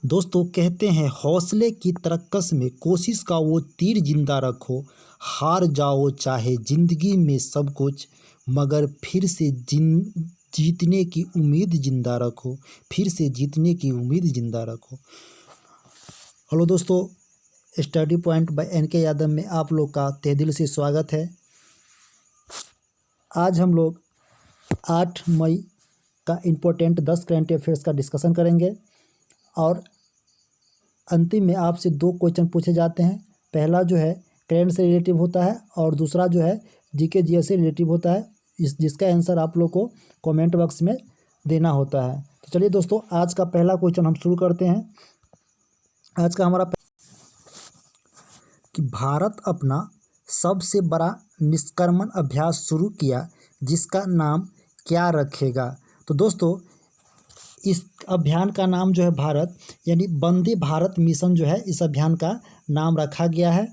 दोस्तों कहते हैं हौसले की तरक्कस में कोशिश का वो तीर जिंदा रखो। हार जाओ चाहे जिंदगी में सब कुछ, मगर फिर से जीतने की उम्मीद जिंदा रखो। फिर से जीतने की उम्मीद जिंदा रखो। हेलो दोस्तों, study point by NK. Yadav में आप लोग का तहे दिल से स्वागत है। आज हम लोग 8 मई का इम्पोर्टेंट 10 करंट अफेयर्स का डिस्कशन करेंगे और अंतिम में आपसे 2 क्वेश्चन पूछे जाते हैं। पहला जो है करंट से रिलेटिव होता है और दूसरा जो है जीके जीएस से रिलेटिव होता है, जिसका आंसर आप लोग को कमेंट बॉक्स में देना होता है। तो चलिए दोस्तों, आज का पहला क्वेश्चन हम शुरू करते हैं। आज का हमारा कि भारत अपना सबसे बड़ा निष्क्रमण अभ्यास शुरू किया, जिसका नाम क्या रखेगा। तो दोस्तों इस अभियान का नाम जो है भारत यानी वंदे भारत मिशन जो है इस अभियान का नाम रखा गया है।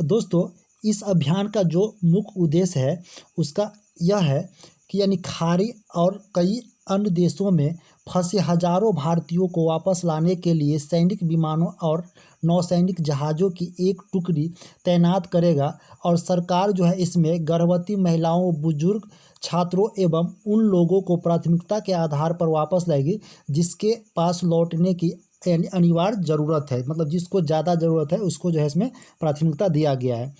दोस्तों इस अभियान का जो मुख्य उद्देश्य है उसका यह है कि यानी खाड़ी और कई अन्य देशों में फंसे हजारों भारतीयों को वापस लाने के लिए सैनिक विमानों और नौसैनिक जहाज़ों की एक टुकड़ी तैनात करेगा और सरकार जो है इसमें गर्भवती महिलाओं, बुजुर्ग, छात्रों एवं उन लोगों को प्राथमिकता के आधार पर वापस लाएगी जिसके पास लौटने की अनिवार्य ज़रूरत है। मतलब जिसको ज़्यादा ज़रूरत है उसको जो है इसमें प्राथमिकता दिया गया है।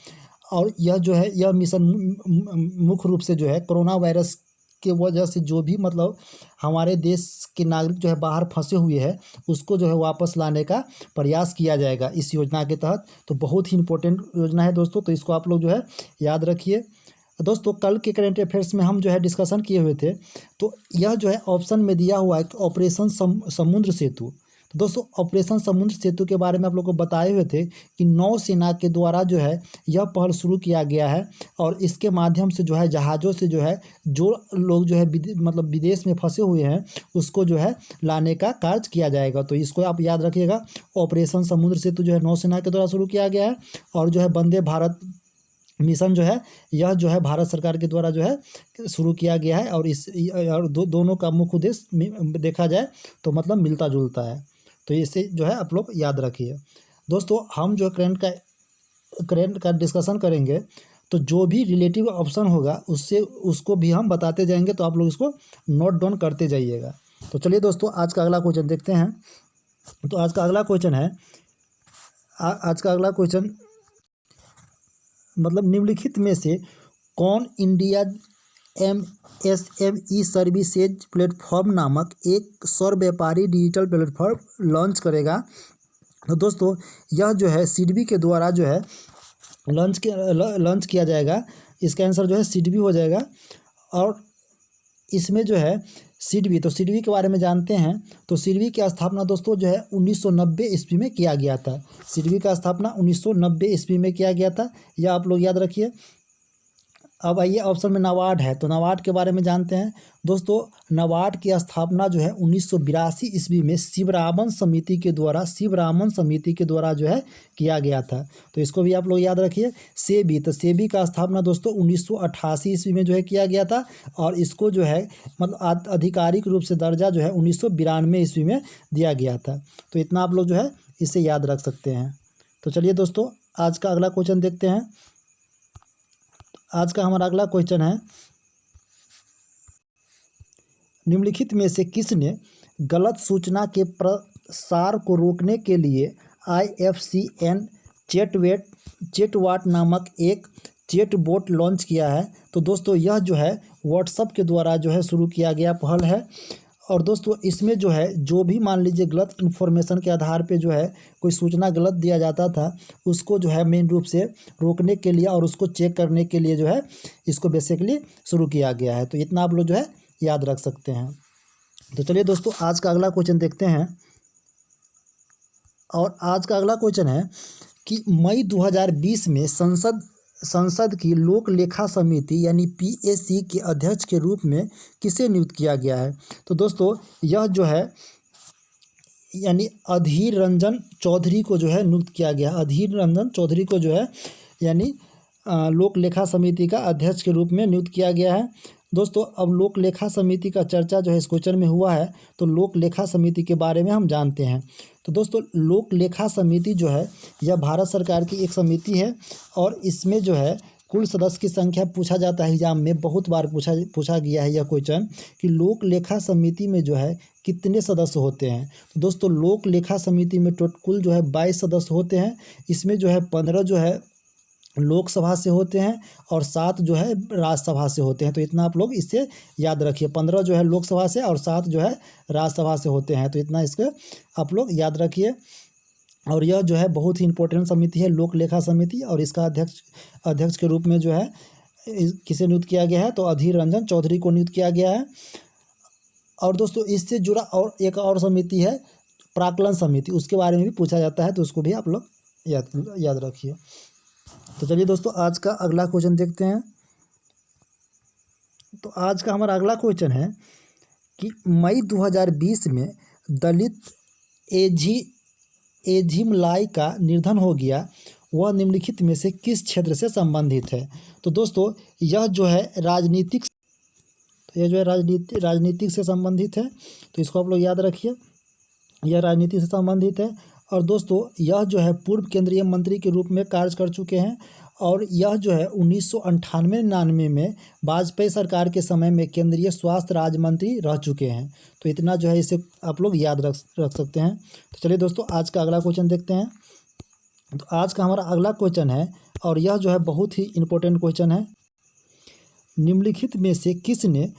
और यह जो है यह मिशन मुख्य रूप से जो है कोरोना वायरस के वजह से जो भी मतलब हमारे देश के नागरिक जो है बाहर फंसे हुए हैं उसको जो है वापस लाने का प्रयास किया जाएगा इस योजना के तहत। तो बहुत ही इंपॉर्टेंट योजना है दोस्तों, तो इसको आप लोग जो है याद रखिए। दोस्तों कल के करंट अफेयर्स में हम जो है डिस्कशन किए हुए थे, तो यह जो है ऑप्शन में दिया हुआ है कि ऑपरेशन समुद्र सेतु। तो दोस्तों ऑपरेशन समुद्र सेतु के बारे में आप लोग को बताए हुए थे कि नौसेना के द्वारा जो है यह पहल शुरू किया गया है और इसके माध्यम से जो है जहाज़ों से जो है जो लोग जो है मतलब विदेश में फंसे हुए हैं उसको जो है लाने का कार्य किया जाएगा। तो इसको आप याद रखिएगा, ऑपरेशन समुद्र सेतु जो है नौसेना के द्वारा शुरू किया गया है और जो है वंदे भारत मिशन जो है यह जो है भारत सरकार के द्वारा जो है शुरू किया गया है। और इस और दोनों का मुख्य उद्देश्य देखा जाए तो मतलब मिलता जुलता है। तो इसे जो है आप लोग याद रखिए। दोस्तों हम जो करंट का डिस्कशन करेंगे तो जो भी रिलेटिव ऑप्शन होगा उसको भी हम बताते जाएंगे, तो आप लोग इसको नोट डाउन करते जाइएगा। तो चलिए दोस्तों आज का अगला क्वेश्चन देखते हैं। तो आज का अगला क्वेश्चन है मतलब निम्नलिखित में से कौन इंडिया MSME सर्विसेज प्लेटफॉर्म नामक एक सौर व्यापारी डिजिटल प्लेटफॉर्म लॉन्च करेगा। तो दोस्तों यह जो है सिडबी के द्वारा जो है लॉन्च किया जाएगा। इसका आंसर जो है सिडबी हो जाएगा। और इसमें जो है सिडबी के बारे में जानते हैं। तो सिडबी की स्थापना दोस्तों जो है 1990 ईस्वी में किया गया था। सिडबी का स्थापना 1990 ईस्वी में किया गया था, यह आप लोग याद रखिए। अब आइए ऑप्शन में नाबार्ड है, तो नाबार्ड के बारे में जानते हैं। दोस्तों नाबार्ड की स्थापना जो है 1982 ईस्वी में शिवरामन समिति के द्वारा जो है किया गया था। तो इसको भी आप लोग याद रखिए। सेबी का स्थापना दोस्तों 1988 ईस्वी में जो है किया गया था और इसको जो है मतलब आधिकारिक रूप से दर्जा जो है 1992 ईस्वी में दिया गया था। तो इतना आप लोग जो है इसे याद रख सकते हैं। तो चलिए दोस्तों आज का अगला क्वेश्चन देखते हैं। आज का हमारा अगला क्वेश्चन है, निम्नलिखित में से किसने गलत सूचना के प्रसार को रोकने के लिए IFCN चैटबॉट नामक एक चैटबॉट लॉन्च किया है। तो दोस्तों यह जो है व्हाट्सएप के द्वारा जो है शुरू किया गया पहल है। और दोस्तों इसमें जो है जो भी मान लीजिए गलत इन्फॉर्मेशन के आधार पे जो है कोई सूचना गलत दिया जाता था उसको जो है मेन रूप से रोकने के लिए और उसको चेक करने के लिए जो है इसको बेसिकली शुरू किया गया है। तो इतना आप लोग जो है याद रख सकते हैं। तो चलिए दोस्तों आज का अगला क्वेश्चन देखते हैं। और आज का अगला क्वेश्चन है कि मई 2020 में संसद की लोक लेखा समिति यानी PAC के अध्यक्ष के रूप में किसे नियुक्त किया गया है। तो दोस्तों यह जो है यानी अधीर रंजन चौधरी को जो है नियुक्त किया गया। अधीर रंजन चौधरी को जो है यानी लोक लेखा समिति का अध्यक्ष के रूप में नियुक्त किया गया है। दोस्तों अब लोक लेखा समिति का चर्चा जो है इस क्वेश्चन में हुआ है, तो लोक लेखा समिति के बारे में हम जानते हैं। तो दोस्तों लोक लेखा समिति जो है यह भारत सरकार की एक समिति है और इसमें जो है कुल सदस्य की संख्या पूछा जाता है एग्जाम में, बहुत बार पूछा गया है यह क्वेश्चन कि लोक लेखा समिति में जो है कितने सदस्य होते हैं। तो दोस्तों लोक लेखा समिति में कुल जो है 22 सदस्य होते हैं। इसमें जो है 15 जो है लोकसभा से होते हैं और 7 जो है राज्यसभा से होते हैं। तो इतना आप लोग इससे याद रखिए, 15 जो है लोकसभा से और 7 जो है राज्यसभा से होते हैं। तो इतना इसको आप लोग याद रखिए। और यह जो है बहुत ही इंपॉर्टेंट समिति है लोक लेखा समिति, और इसका अध्यक्ष के रूप में जो है किसे नियुक्त किया गया है, तो अधीर रंजन चौधरी को नियुक्त किया गया है। और दोस्तों इससे जुड़ा और एक और समिति है प्राक्कलन समिति, उसके बारे में भी पूछा जाता है, तो उसको भी आप लोग याद रखिए। तो चलिए दोस्तों आज का अगला क्वेश्चन देखते हैं। तो आज का हमारा अगला क्वेश्चन है कि मई 2020 में दलित एझिमलाई का निधन हो गया, वह निम्नलिखित में से किस क्षेत्र से संबंधित है। तो दोस्तों यह जो है राजनीतिक से संबंधित है, तो इसको आप लोग याद रखिए, यह राजनीति से संबंधित है। और दोस्तों यह जो है पूर्व केंद्रीय मंत्री के रूप में कार्य कर चुके हैं, और यह जो है 1998-99 में वाजपेयी सरकार के समय में केंद्रीय स्वास्थ्य राज्य मंत्री रह चुके हैं। तो इतना जो है इसे आप लोग याद रख सकते हैं। तो चलिए दोस्तों आज का अगला क्वेश्चन देखते हैं। तो आज का हमारा अगला क्वेश्चन है, और यह जो है बहुत ही इम्पोर्टेंट क्वेश्चन है, निम्नलिखित में से किसने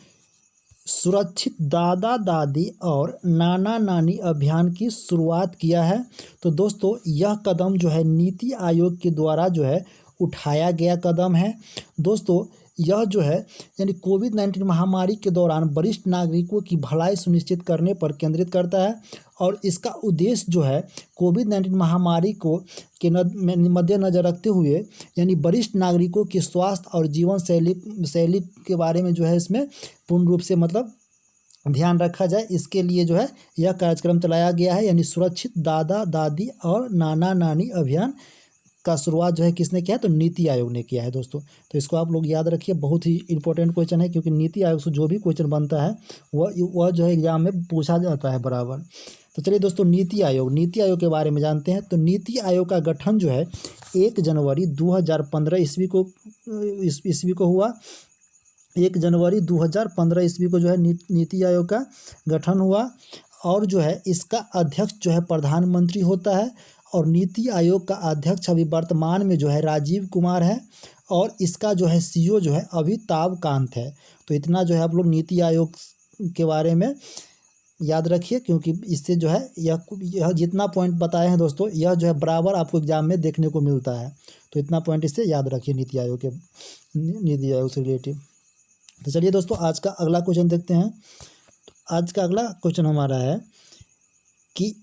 सुरक्षित दादा दादी और नाना नानी अभियान की शुरुआत किया है। तो दोस्तों यह कदम जो है नीति आयोग के द्वारा जो है उठाया गया कदम है। दोस्तों यह जो है यानी कोविड-19 महामारी के दौरान वरिष्ठ नागरिकों की भलाई सुनिश्चित करने पर केंद्रित करता है, और इसका उद्देश्य जो है कोविड-19 महामारी को के मद्देनजर रखते हुए यानी वरिष्ठ नागरिकों के स्वास्थ्य और जीवन शैली के बारे में जो है इसमें पूर्ण रूप से मतलब ध्यान रखा जाए, इसके लिए जो है यह कार्यक्रम चलाया गया है। यानी सुरक्षित दादा दादी और नाना नानी अभियान का शुरुआत जो है किसने किया है, तो नीति आयोग ने किया है दोस्तों। तो इसको आप लोग याद रखिए, बहुत ही इंपॉर्टेंट क्वेश्चन है, क्योंकि नीति आयोग से जो भी क्वेश्चन बनता है वह जो है एग्जाम में पूछा जाता है बराबर। तो चलिए दोस्तों नीति आयोग के बारे में जानते हैं। तो नीति आयोग का गठन जो है 1 जनवरी 2015 ईस्वी को हुआ। 1 जनवरी 2015 ईस्वी को जो है नीति आयोग का गठन हुआ, और जो है इसका अध्यक्ष जो है प्रधानमंत्री होता है, और नीति आयोग का अध्यक्ष अभी वर्तमान में जो है राजीव कुमार है, और इसका जो है सीईओ जो है अमिताभ कांत है। तो इतना जो है आप लोग नीति आयोग के बारे में याद रखिए, क्योंकि इससे जो है यह जितना पॉइंट बताए हैं दोस्तों, यह जो है बराबर आपको एग्जाम में देखने को मिलता है। तो इतना पॉइंट इससे याद रखिए नीति आयोग से रिलेटिव। तो चलिए दोस्तों आज का अगला क्वेश्चन देखते हैं। तो आज का अगला क्वेश्चन हमारा है कि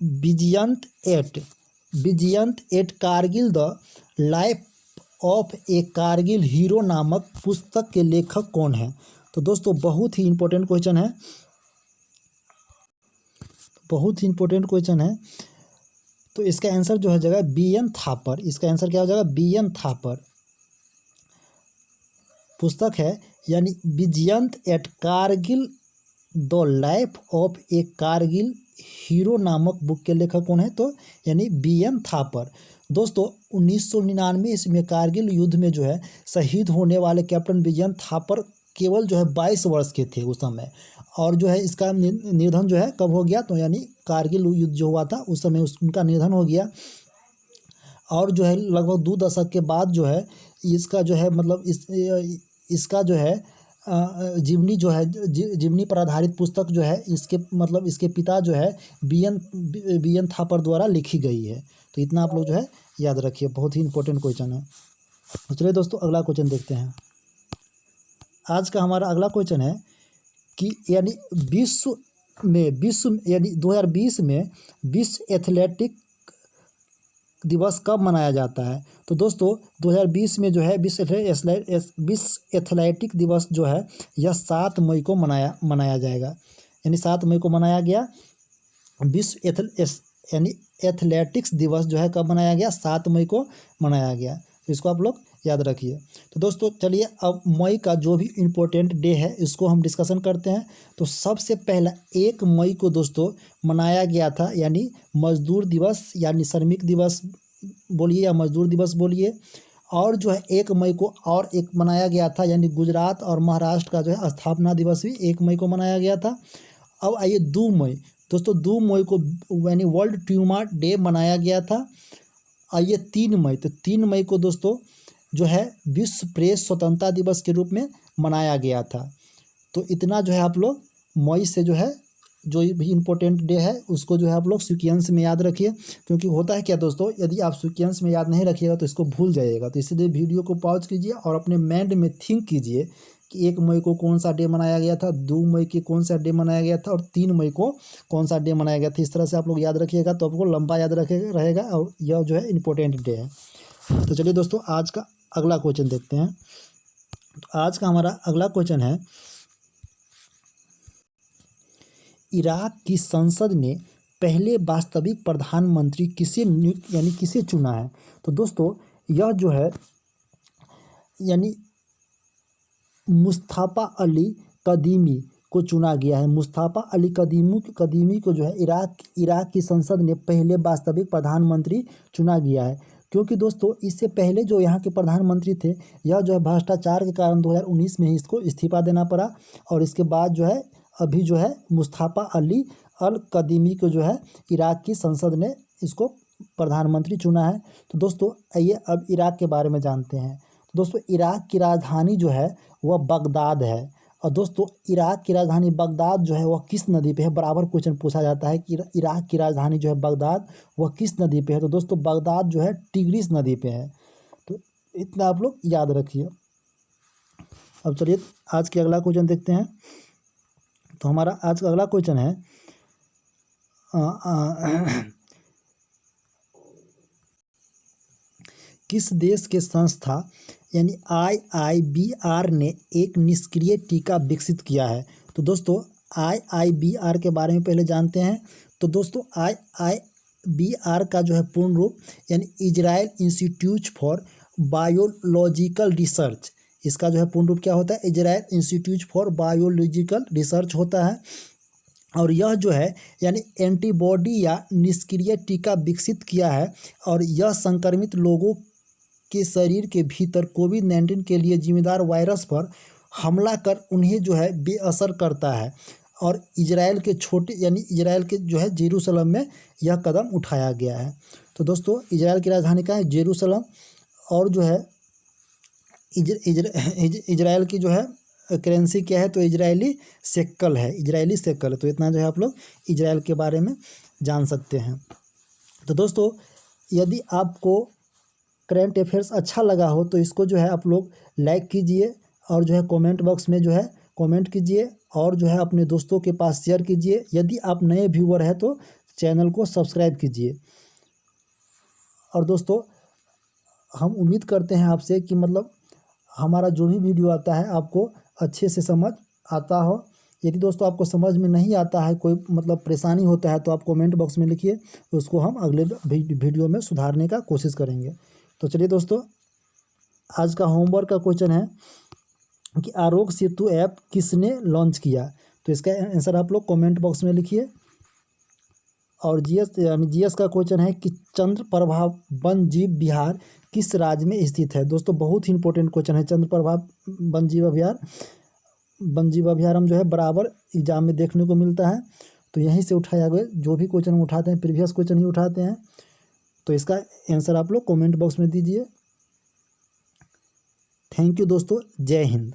Vijayant at Kargil the life of a Kargil hero नामक पुस्तक के लेखक कौन है। तो दोस्तों बहुत ही इंपॉर्टेंट क्वेश्चन है, तो इसका आंसर जो है जगह बी.एन. थापर। इसका आंसर क्या हो जाएगा, बी.एन. थापर पुस्तक है, यानी Vijayant at Kargil the life of a Kargil hero नामक बुक के लेखक कौन है, तो यानी बी.एन. थापर। दोस्तों 1999 इसमें कारगिल युद्ध में जो है शहीद होने वाले कैप्टन विजयंत थापर केवल जो है 22 वर्ष के थे उस समय, और जो है इसका निधन जो है कब हो गया, तो यानी कारगिल युद्ध जो हुआ था उस समय उनका निधन हो गया। और जो है लगभग 2 दशक के बाद जो है इसका जो है मतलब इसका जो है जीवनी पर आधारित पुस्तक जो है इसके पिता जो है बी.एन. थापर द्वारा लिखी गई है। तो इतना आप लोग जो है याद रखिए, बहुत ही इंपॉर्टेंट क्वेश्चन है। तो चलिए दोस्तों अगला क्वेश्चन देखते हैं। आज का हमारा अगला क्वेश्चन है कि यानी विश्व यानी 2020 में विश्व एथलेटिक दिवस कब मनाया जाता है। तो दोस्तों 2020 में जो है विश्व एथलेटिक दिवस जो है यह 7 मई को मनाया जाएगा। यानी 7 मई को मनाया गया विश्व एथलेटिक्स दिवस जो है कब मनाया गया, 7 मई को मनाया गया। तो इसको आप लोग याद रखिए। तो दोस्तों चलिए अब मई का जो भी इम्पोर्टेंट डे है इसको हम डिस्कशन करते हैं। तो सबसे पहला 1 मई को दोस्तों मनाया गया था, यानी मजदूर दिवस यानी श्रमिक दिवस बोलिए या मजदूर दिवस बोलिए। और जो है 1 मई को और एक मनाया गया था, यानी गुजरात और महाराष्ट्र का जो है स्थापना दिवस भी 1 मई को मनाया गया था। अब आइए 2 मई, दोस्तों 2 मई को यानी वर्ल्ड ट्यूमर डे मनाया गया था। आइए 3 मई, तो 3 मई को दोस्तों जो है विश्व प्रेस स्वतंत्रता दिवस के रूप में मनाया गया था। तो इतना जो है आप लोग मई से जो है जो भी इम्पोर्टेंट डे है उसको जो है आप लोग सीक्वेंस में याद रखिए, क्योंकि होता है क्या दोस्तों, यदि आप सीक्वेंस में याद नहीं रखिएगा तो इसको भूल जाइएगा। तो इसलिए वीडियो को पॉज कीजिए और अपने माइंड में थिंक कीजिए कि 1 मई को कौन सा डे मनाया गया था, 2 मई की कौन सा डे मनाया गया था और 3 मई को कौन सा डे मनाया गया था। इस तरह से आप लोग याद रखिएगा तो आपको लंबा याद रहेगा और यह जो है इम्पोर्टेंट डे है। तो चलिए दोस्तों आज का अगला क्वेश्चन देखते हैं। तो आज का हमारा अगला क्वेश्चन है, इराक की संसद ने पहले वास्तविक प्रधानमंत्री किसे नियुक्त यानी किसे चुना है। तो दोस्तों यह जो है यानी मुस्तफ़ा अली कदीमी को चुना गया है। मुस्तफ़ा अली कदीमी को जो है इराक की संसद ने पहले वास्तविक प्रधानमंत्री चुना गया है, क्योंकि दोस्तों इससे पहले जो यहाँ के प्रधानमंत्री थे यह जो है भ्रष्टाचार के कारण 2019 में ही इसको इस्तीफा देना पड़ा। और इसके बाद जो है अभी जो है मुस्तफ़ा अली अल कदीमी को जो है इराक की संसद ने इसको प्रधानमंत्री चुना है। तो दोस्तों आइए अब इराक के बारे में जानते हैं। तो दोस्तों इराक की राजधानी जो है वह बगदाद है। और दोस्तों इराक की राजधानी बगदाद जो है वह किस नदी पे है, बराबर क्वेश्चन पूछा जाता है कि इराक की राजधानी जो है बगदाद वह किस नदी पे है। तो दोस्तों बगदाद जो है टिग्रिस नदी पे है। तो इतना आप लोग याद रखिए। अब चलिए आज के अगला क्वेश्चन देखते हैं। तो हमारा आज का अगला क्वेश्चन है किस देश के संस्था यानी IIBR ने एक निष्क्रिय टीका विकसित किया है। तो दोस्तों IIBR के बारे में पहले जानते हैं। तो दोस्तों IIBR का जो है पूर्ण रूप यानी Israel institute for biological research, इसका जो है पूर्ण रूप क्या होता है, Israel institute for biological research होता है। और यह जो है यानी एंटीबॉडी या निष्क्रिय टीका विकसित किया है और यह संक्रमित लोगों के शरीर के भीतर कोविड-19 के लिए जिम्मेदार वायरस पर हमला कर उन्हें जो है बेअसर करता है। और इजराइल के जो है जेरूसलम में यह कदम उठाया गया है। तो दोस्तों इजराइल की राजधानी का है जेरूसलम। और जो है इजराइल की जो है करेंसी क्या है, तो इजरायली शेकल है। तो इतना जो है आप लोग इजराइल के बारे में जान सकते हैं। तो दोस्तों यदि आपको करंट अफेयर्स अच्छा लगा हो तो इसको जो है आप लोग लाइक कीजिए और जो है कमेंट बॉक्स में जो है कमेंट कीजिए और जो है अपने दोस्तों के पास शेयर कीजिए। यदि आप नए व्यूअर हैं तो चैनल को सब्सक्राइब कीजिए। और दोस्तों हम उम्मीद करते हैं आपसे कि मतलब हमारा जो भी वीडियो आता है आपको अच्छे से समझ आता हो। यदि दोस्तों आपको समझ में नहीं आता है, कोई मतलब परेशानी होता है, तो आप कमेंट बॉक्स में लिखिए, उसको हम अगले वीडियो में सुधारने का कोशिश करेंगे। तो चलिए दोस्तों आज का होमवर्क का क्वेश्चन है कि आरोग्य सेतु ऐप किसने लॉन्च किया। तो इसका आंसर आप लोग कमेंट बॉक्स में लिखिए। और जीएस का क्वेश्चन है कि चंद्रप्रभा वन्यजीव विहार किस राज्य में स्थित है। दोस्तों बहुत ही इंपॉर्टेंट क्वेश्चन है। चंद्रप्रभा वन्यजीव अभयारण्य जो है बराबर एग्जाम में देखने को मिलता है। तो यहीं से उठाया गया, जो भी क्वेश्चन उठाते हैं प्रीवियस क्वेश्चन ही उठाते हैं। तो इसका आंसर आप लोग कमेंट बॉक्स में दीजिए। थैंक यू दोस्तों, जय हिंद।